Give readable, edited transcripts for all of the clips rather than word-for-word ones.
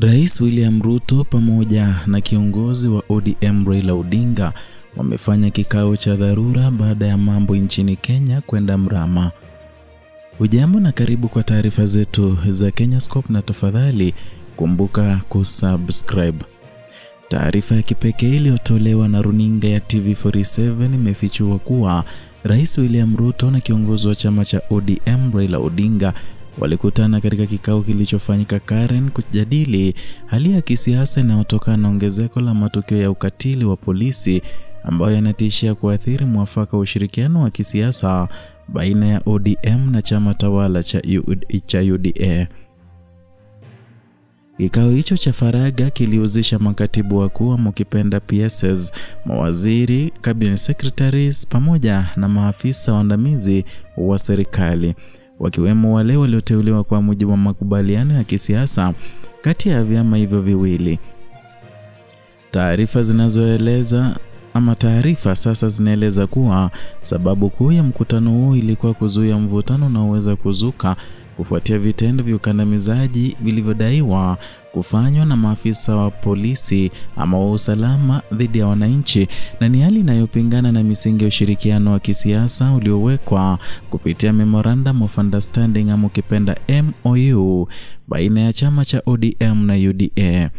Rais William Ruto pamoja na kiongozi wa ODM Raila Odinga wamefanya kikao cha dharura baada ya mambo nchini Kenya kwenda mrama. Hujambo na karibu kwa taarifa zetu za Kenyascope, na tafadhali kumbuka kusubscribe. Taarifa ya kipekee iliyotolewa na runinga ya TV47 imefichua kuwa Rais William Ruto na kiongozi wa chama cha ODM Raila Odinga walikutana katika kikao kilichofanyika Karen kujadili hali ya kisiasa inayotokana na ongezeko la matukio ya ukatili wa polisi ambayo yanatishia kuathiri mwafaka wa ushirikiano wa kisiasa baina ya ODM na chama tawala cha UDA. Kikao hicho cha faragha kilihusisha makatibu wakuu wa Mukipenda PSS, mawaziri, cabinet secretaries pamoja na maafisa waandamizi wa serikali, wakiwemo wale walioteuliwa kwa mujibu wa makubaliano ya kisiasa kati ya vyama hivyo viwili. Taarifa sasa zinaeleza kuwa sababu kuu ya mkutano huo ilikuwa kuzuia mvutano unaoweza kuzuka kufuatia vitendo vya ukandamizaji vilivyodaiwa kufanywa na maafisa wa polisi ama wa usalama dhidi ya wananchi, na ni hali inayopingana na misingi ya ushirikiano wa kisiasa uliowekwa kupitia Memorandum of Understanding ama ukipenda MOU baina ya chama cha ODM na UDA.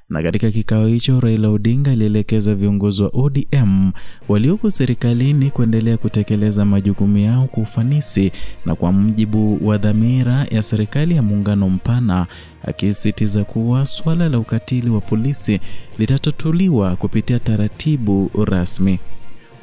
Na katika kikao hicho Raila Odinga alielekeza viongozi wa ODM walioko serikalini kuendelea kutekeleza majukumu yao kwa ufanisi na kwa mujibu wa dhamira ya serikali ya muungano mpana, akisisitiza kuwa swala la ukatili wa polisi litatatuliwa kupitia taratibu rasmi.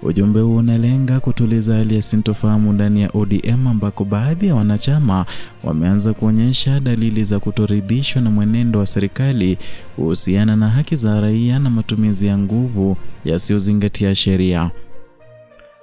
Ujumbe huu unalenga kutuliza hali ya sintofahamu ndani ya ODM ambako baadhi ya wanachama wameanza kuonyesha dalili za kutoridhishwa na mwenendo wa serikali kuhusiana na haki za raia na matumizi ya nguvu yasiyozingatia sheria.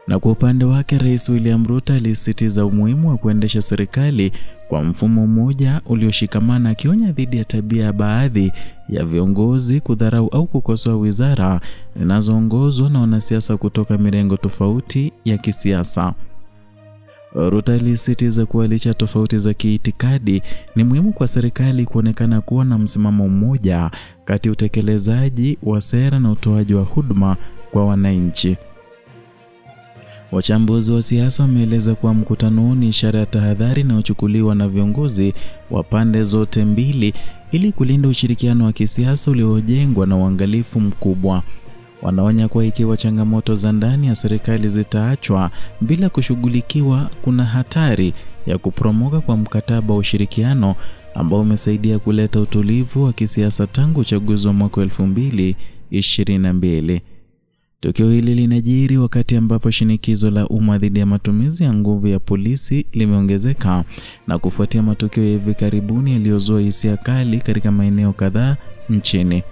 Na kwa upande wake Rais William Ruto alisisitiza umuhimu wa kuendesha serikali kwa mfumo mmoja ulioshikamana, akionya dhidi ya tabia ya baadhi ya viongozi kudharau au kukosoa wizara zinazoongozwa na wanasiasa kutoka mirengo tofauti ya kisiasa. Ruto alisisitiza kuwa licha tofauti za kiitikadi, ni muhimu kwa serikali kuonekana kuwa na msimamo mmoja kati ya utekelezaji wa sera na utoaji wa huduma kwa wananchi. Wachambuzi wa siasa wameeleza kuwa mkutano huu ni ishara ya tahadhari inayochukuliwa na viongozi wa pande zote mbili ili kulinda ushirikiano wa kisiasa uliojengwa na uangalifu mkubwa. Wanaonya kuwa ikiwa changamoto za ndani ya serikali zitaachwa bila kushughulikiwa, kuna hatari ya kuporomoka kwa mkataba wa ushirikiano ambao umesaidia kuleta utulivu wa kisiasa tangu uchaguzi wa mwaka 2022. Tukio hili linajiri wakati ambapo shinikizo la umma dhidi ya matumizi ya nguvu ya polisi limeongezeka na kufuatia matukio ya hivi karibuni yaliyozua hisia kali katika maeneo kadhaa nchini.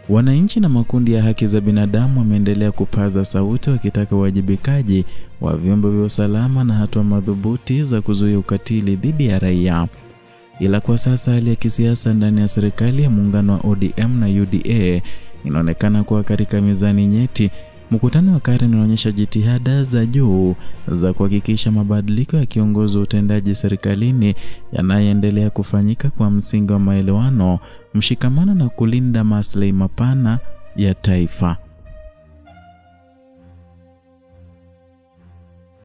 Wananchi na makundi ya haki za binadamu wameendelea kupaza sauti wakitaka uwajibikaji wa vyombo vya usalama na hatua madhubuti za kuzuia ukatili dhidi ya raia. Ila kwa sasa hali ya kisiasa ndani ya serikali ya muungano wa ODM na UDA inaonekana kuwa katika mizani nyeti. Mkutano wa Karen unaonyesha jitihada za juu za kuhakikisha mabadiliko ya kiongozi wa utendaji serikalini yanayoendelea kufanyika kwa msingi wa maelewano, mshikamano na kulinda maslahi mapana ya taifa.